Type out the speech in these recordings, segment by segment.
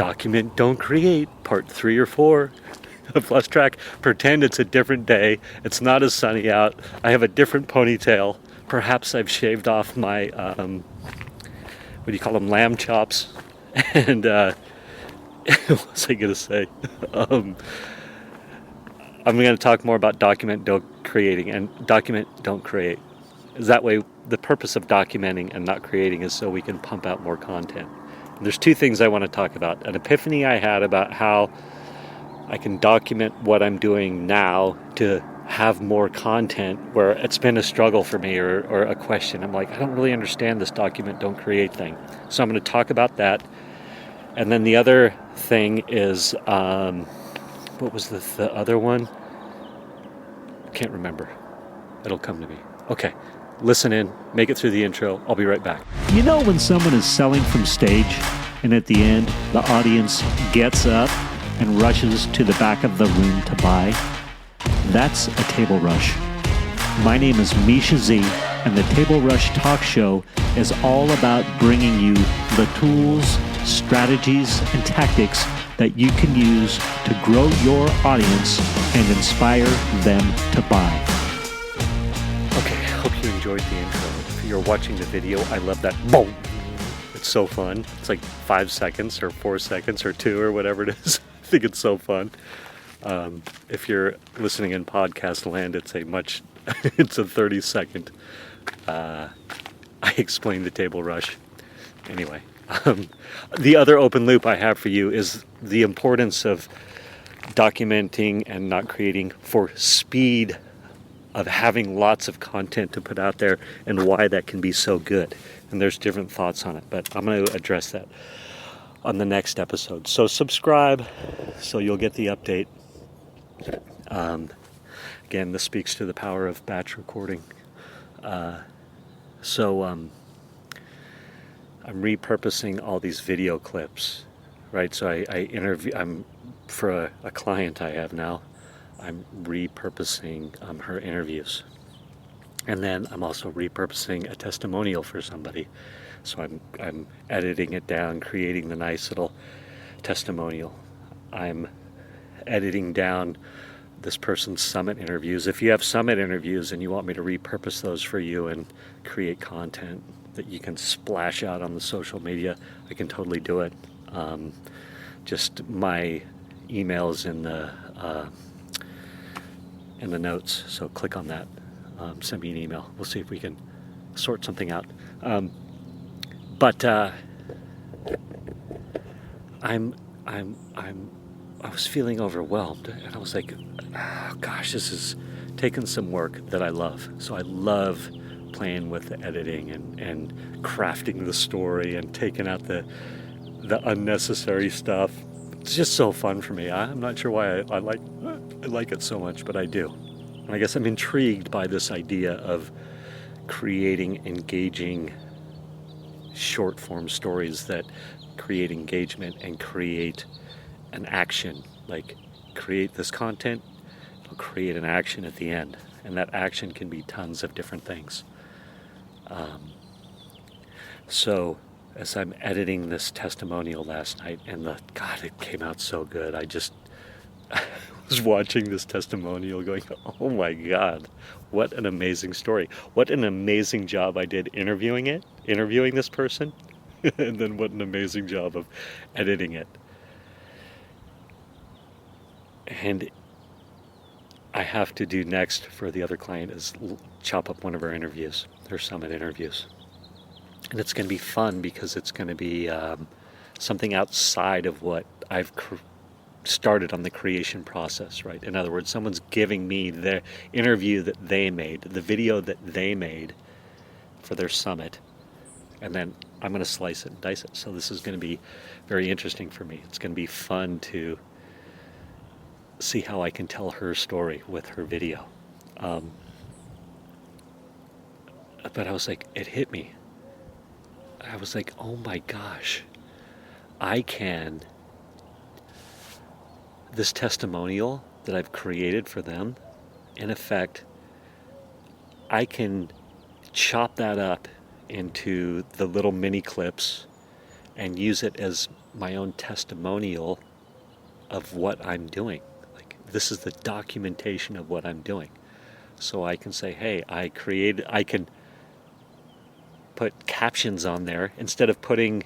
Document, don't create, part 3 or 4 of Lost Track. Pretend it's a different day. It's not as sunny out. I have a different ponytail. Perhaps I've shaved off my, what do you call them, lamb chops. And, what was I going to say? I'm going to talk more about document, don't creating, and document, don't create. Is that way, the purpose of documenting and not creating is so we can pump out more content. And there's 2 things I want to talk about. An epiphany I had about how I can document what I'm doing now to have more content where it's been a struggle for me or a question. I'm like, I don't really understand this document, don't create thing. So I'm going to talk about that. And then the other thing is, what was the other one? Can't remember. It'll come to me. Okay, listen in, make it through the intro. I'll be right back. You know when someone is selling from stage and at the end the audience gets up and rushes to the back of the room to buy? That's a table rush. My name is Misha Z, and the Table Rush Talk Show is all about bringing you the tools, strategies, and tactics that you can use to grow your audience and inspire them to buy. Okay, I hope you enjoyed the intro. If you're watching the video, I love that boom. It's so fun. It's like 5 seconds or 4 seconds or 2 or whatever it is. I think it's so fun. If you're listening in podcast land, it's a 30-second. I explained the table rush. Anyway, the other open loop I have for you is the importance of documenting and not creating for speed of having lots of content to put out there and why that can be so good. And there's different thoughts on it, but I'm going to address that on the next episode. So subscribe so you'll get the update. Again, this speaks to the power of batch recording. I'm repurposing all these video clips, right? So I'm for a client I have now. I'm repurposing her interviews, and then I'm also repurposing a testimonial for somebody. So I'm editing it down, creating the nice little testimonial. I'm editing down this person's summit interviews. If you have summit interviews and you want me to repurpose those for you and create content that you can splash out on the social media, I can totally do it. Just my email's in the notes, so click on that. Send me an email. We'll see if we can sort something out. I was feeling overwhelmed, and I was like, oh, gosh, this is taking some work that I love. So I love playing with the editing and crafting the story and taking out the unnecessary stuff. It's just so fun for me. I'm not sure why I like it so much, but I do. And I guess I'm intrigued by this idea of creating engaging short form stories that create engagement and create an action. Like, create this content, it'll create an action at the end, and that action can be tons of different things. So as I'm editing this testimonial last night, and God, it came out so good. I was watching this testimonial going, oh my God, what an amazing story. What an amazing job I did interviewing this person, and then what an amazing job of editing it. And I have to do next for the other client is chop up one of her interviews, her summit interviews. And it's going to be fun because it's going to be something outside of what I've started on the creation process, right? In other words, someone's giving me their interview that they made, the video that they made for their summit, and then I'm going to slice it and dice it. So this is going to be very interesting for me. It's going to be fun to see how I can tell her story with her video. But I was like, it hit me. I was like, oh my gosh, this testimonial that I've created for them, in effect, I can chop that up into the little mini clips and use it as my own testimonial of what I'm doing. Like, this is the documentation of what I'm doing. So I can say, hey, I can put captions on there. Instead of putting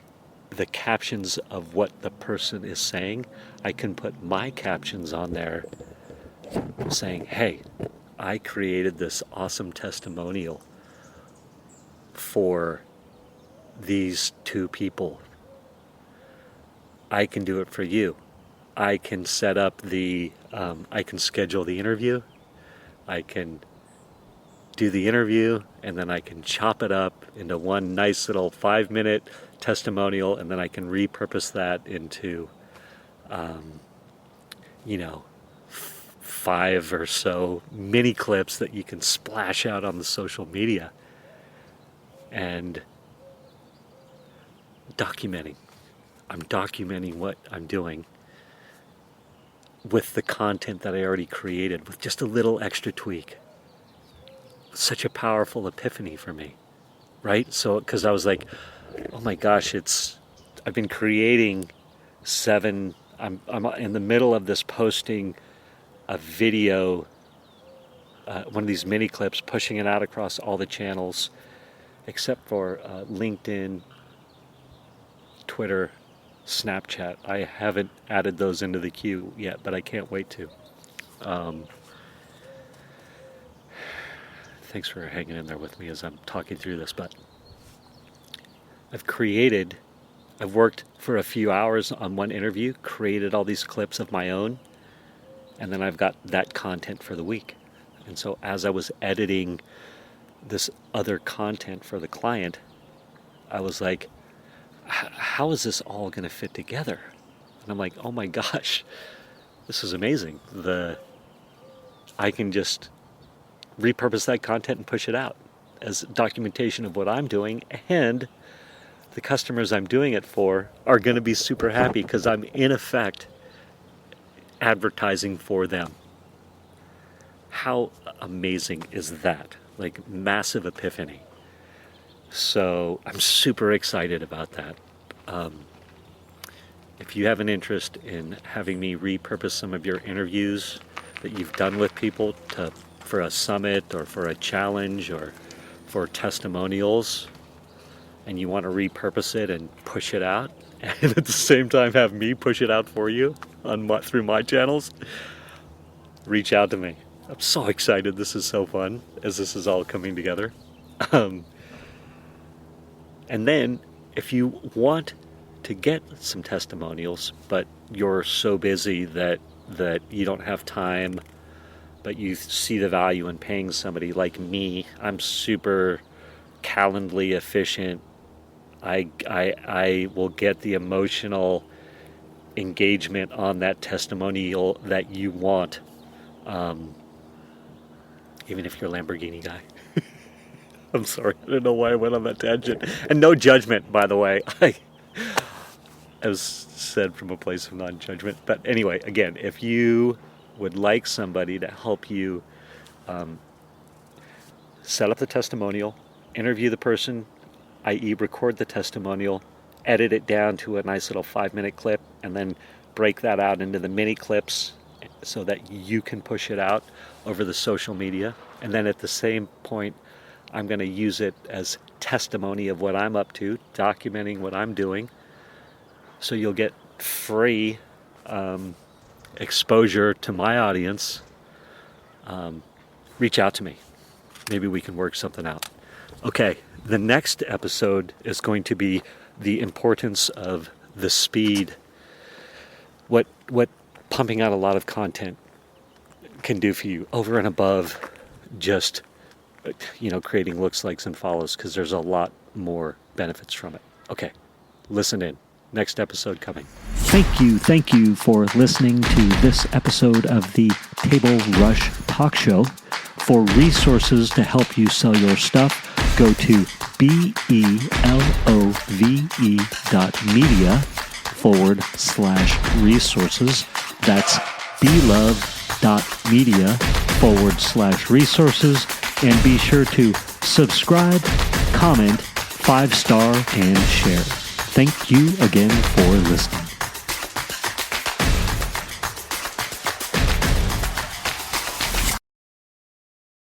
the captions of what the person is saying, I can put my captions on there saying, hey, I created this awesome testimonial for these two people. I can do it for you. I can set up I can schedule the interview. I can do the interview, and then I can chop it up into one nice little 5-minute testimonial, and then I can repurpose that into, 5 or so mini clips that you can splash out on the social media. And I'm documenting what I'm doing with the content that I already created with just a little extra tweak. Such a powerful epiphany for me, right? So, because I was like, oh my gosh, I've been creating I'm in the middle of this posting a video, one of these mini clips, pushing it out across all the channels, except for LinkedIn, Twitter, Snapchat. I haven't added those into the queue yet, but I can't wait to. Thanks for hanging in there with me as I'm talking through this, but I've worked for a few hours on one interview, created all these clips of my own, and then I've got that content for the week. And so as I was editing this other content for the client, I was like, how is this all going to fit together? And I'm like, oh my gosh, this is amazing. I can just repurpose that content and push it out as documentation of what I'm doing, and the customers I'm doing it for are going to be super happy because I'm in effect advertising for them. How amazing is that? Like, massive epiphany. So I'm super excited about that. If you have an interest in having me repurpose some of your interviews that you've done with people for a summit or for a challenge or for testimonials, and you want to repurpose it and push it out, and at the same time have me push it out for you through my channels, reach out to me. I'm so excited. This is so fun as this is all coming together. And then if you want to get some testimonials, but you're so busy that you don't have time, but you see the value in paying somebody like me, I'm super Calendly efficient. I will get the emotional engagement on that testimonial that you want, even if you're a Lamborghini guy. I'm sorry, I don't know why I went on that tangent. And no judgment, by the way. As said from a place of non-judgment. But anyway, again, if you would like somebody to help you set up the testimonial, interview the person, i.e. record the testimonial, edit it down to a nice little 5-minute clip, and then break that out into the mini clips so that you can push it out over the social media. And then at the same point, I'm going to use it as testimony of what I'm up to, documenting what I'm doing. So you'll get free exposure to my audience. Reach out to me. Maybe we can work something out. Okay, the next episode is going to be the importance of the speed. What pumping out a lot of content can do for you over and above just creating looks, likes, and follows, because there's a lot more benefits from it. Okay, listen in. Next episode coming. Thank you for listening to this episode of the Table Rush Talk Show. For resources to help you sell your stuff, go to belove.media/resources. That's belove.media/resources. And be sure to subscribe, comment, 5-star, and share. Thank you again for listening.